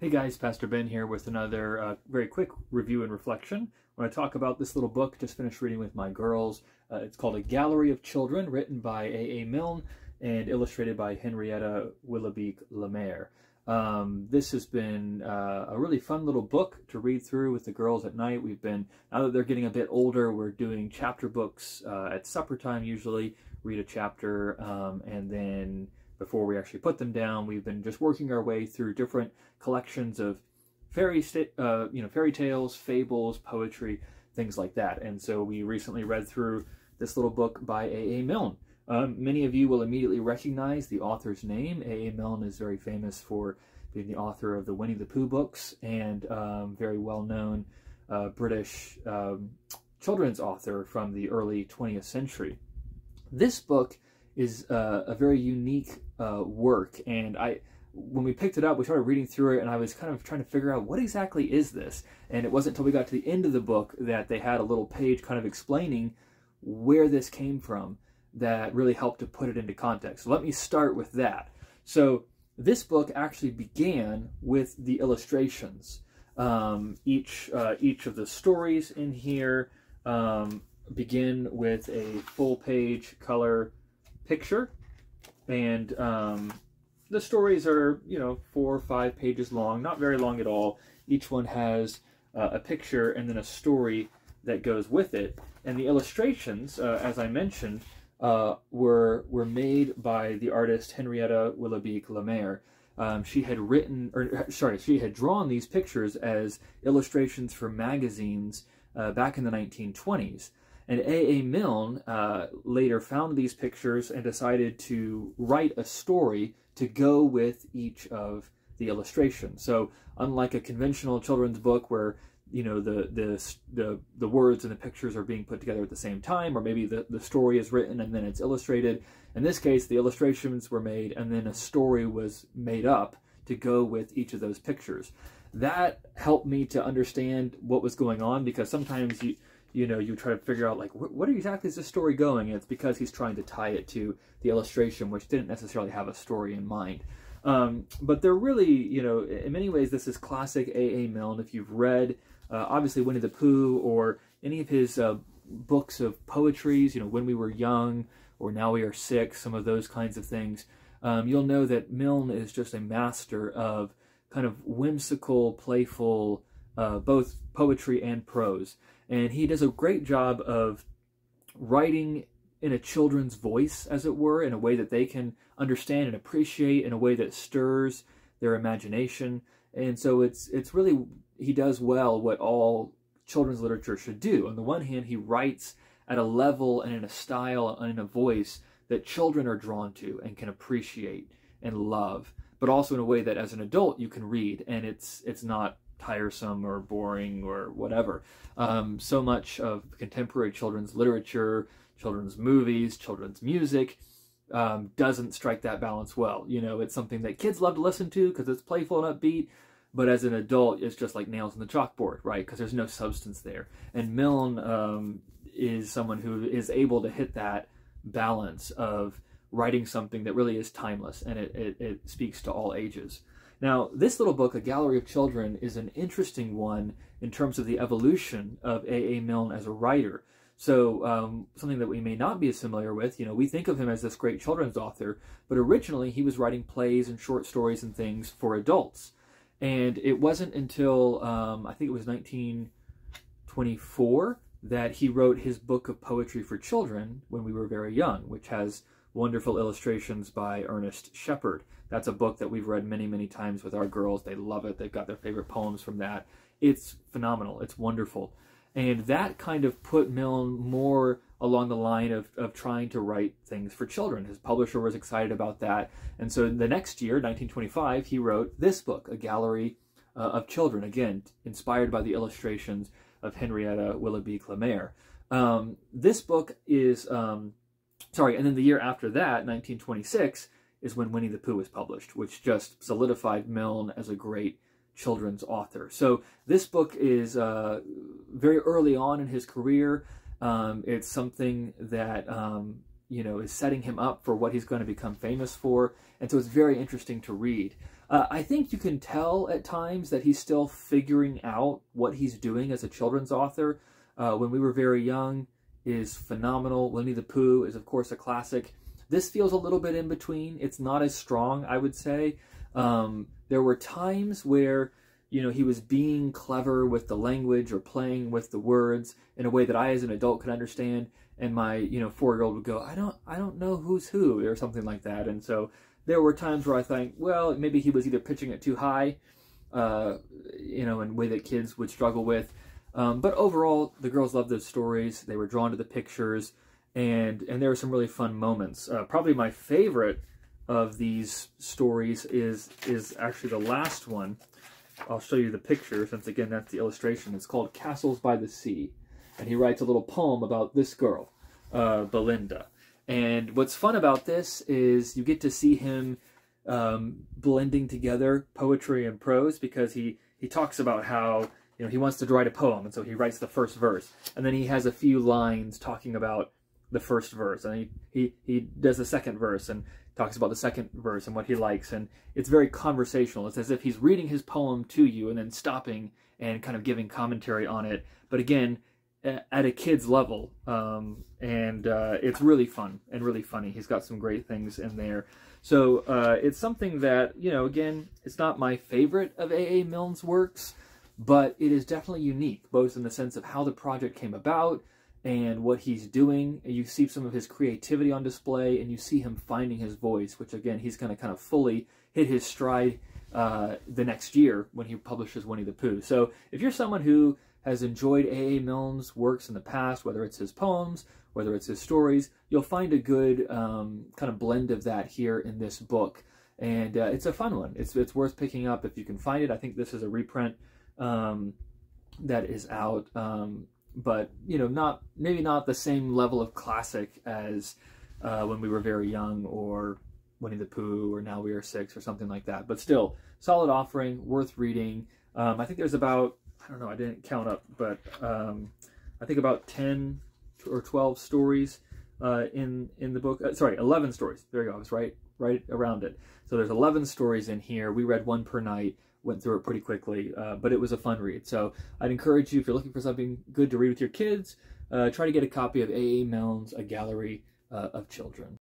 Hey guys, Pastor Ben here with another very quick review and reflection. I want to talk about this little book just finished reading with my girls. It's called A Gallery of Children, written by A. Milne and illustrated by Henriette Willebeek Mair. This has been a really fun little book to read through with the girls at night. Now that they're getting a bit older, we're doing chapter books at supper time usually, read a chapter, and then before we actually put them down, we've been just working our way through different collections of fairy tales, fables, poetry, things like that. And so we recently read through this little book by A. Milne. Many of you will immediately recognize the author's name. A. Milne is very famous for being the author of the Winnie the Pooh books and very well-known British children's author from the early 20th century. This book is a very unique work, and when we picked it up, we started reading through it, and I was kind of trying to figure out what exactly is this, and it wasn't until we got to the end of the book that they had a little page kind of explaining where this came from that really helped to put it into context. So let me start with that. So this book actually began with the illustrations. Each of the stories in here begin with a full-page color picture, and the stories are 4 or 5 pages long, not very long at all. Each one has a picture and then a story that goes with it, and the illustrations, as I mentioned, were made by the artist Henriette Willebeek Mair. She had drawn these pictures as illustrations for magazines back in the 1920s. And A. Milne later found these pictures and decided to write a story to go with each of the illustrations. So unlike a conventional children's book where the words and the pictures are being put together at the same time, or maybe the story is written and then it's illustrated, in this case the illustrations were made and then a story was made up to go with each of those pictures. That helped me to understand what was going on, because sometimes you try to figure out, like, what exactly is the story going? And it's because he's trying to tie it to the illustration, which didn't necessarily have a story in mind. But they're really, in many ways, this is classic A. Milne. If you've read, obviously, Winnie the Pooh or any of his books of poetries, When We Were Young or Now We Are Sick, some of those kinds of things, you'll know that Milne is just a master of kind of whimsical, playful, both poetry and prose. And he does a great job of writing in a children's voice, as it were, in a way that they can understand and appreciate, in a way that stirs their imagination. And so it's really, he does well what all children's literature should do. On the one hand, he writes at a level and in a style and in a voice that children are drawn to and can appreciate and love, but also in a way that as an adult you can read, and it's not tiresome or boring or whatever. So much of contemporary children's literature, children's movies, children's music doesn't strike that balance well. It's something that kids love to listen to because it's playful and upbeat, but as an adult it's just like nails on the chalkboard, right? Because there's no substance there. And Milne is someone who is able to hit that balance of writing something that really is timeless, and it speaks to all ages. Now, this little book, A Gallery of Children, is an interesting one in terms of the evolution of A. Milne as a writer. So something that we may not be as familiar with, we think of him as this great children's author, but originally he was writing plays and short stories and things for adults. And it wasn't until, I think it was 1924, that he wrote his book of poetry for children, When We Were Very Young, which has wonderful illustrations by Ernest Shepard. That's a book that we've read many, many times with our girls. They love it. They've got their favorite poems from that. It's phenomenal. It's wonderful. And that kind of put Milne more along the line of trying to write things for children. His publisher was excited about that. And so the next year, 1925, he wrote this book, A Gallery of Children, again, inspired by the illustrations of Henriette Willebeek Mair. This book is, and then the year after that, 1926, is when Winnie the Pooh was published, which just solidified Milne as a great children's author. So this book is very early on in his career. It's something that is setting him up for what he's going to become famous for, and so it's very interesting to read. I think you can tell at times that he's still figuring out what he's doing as a children's author. When We Were Very Young is phenomenal. Winnie the Pooh is, of course, a classic. This feels a little bit in between. It's not as strong, I would say. There were times where, you know, he was being clever with the language or playing with the words in a way that I, as an adult, could understand. And my, you know, 4-year-old would go, I don't know who's who, or something like that. And so there were times where I think, well, maybe he was either pitching it too high, you know, in a way that kids would struggle with. But overall, the girls loved those stories. They were drawn to the pictures, and there were some really fun moments. Probably my favorite of these stories is actually the last one. I'll show you the picture, since again that's the illustration. It's called Castles by the Sea, and he writes a little poem about this girl, Belinda. And what's fun about this is you get to see him blending together poetry and prose, because he talks about how, you know, he wants to write a poem, and so he writes the first verse, and then he has a few lines talking about the first verse, and he does the second verse and talks about the second verse and what he likes, and it's very conversational. It's as if he's reading his poem to you and then stopping and kind of giving commentary on it, but again, at a kid's level, and it's really fun and really funny. He's got some great things in there. So it's something that, you know, again, it's not my favorite of A.A. Milne's works, but it is definitely unique, both in the sense of how the project came about and what he's doing. You see some of his creativity on display, and you see him finding his voice, which again, he's going to kind of fully hit his stride the next year when he publishes Winnie the Pooh. So if you're someone who has enjoyed A.A. Milne's works in the past, whether it's his poems, whether it's his stories, you'll find a good kind of blend of that here in this book. And it's a fun one. It's worth picking up if you can find it. I think this is a reprint that is out, but you know, maybe not the same level of classic as When We Were Very Young or Winnie the Pooh or Now We Are Six or something like that. But still, solid offering, worth reading. I think there's about, I don't know, I didn't count up, but I think about 10 or 12 stories in the book. Sorry, 11 stories. There you go. I was right around it. So there's 11 stories in here. We read one per night. Went through it pretty quickly, but it was a fun read. So I'd encourage you, if you're looking for something good to read with your kids, try to get a copy of A.A. Milne's A Gallery of Children.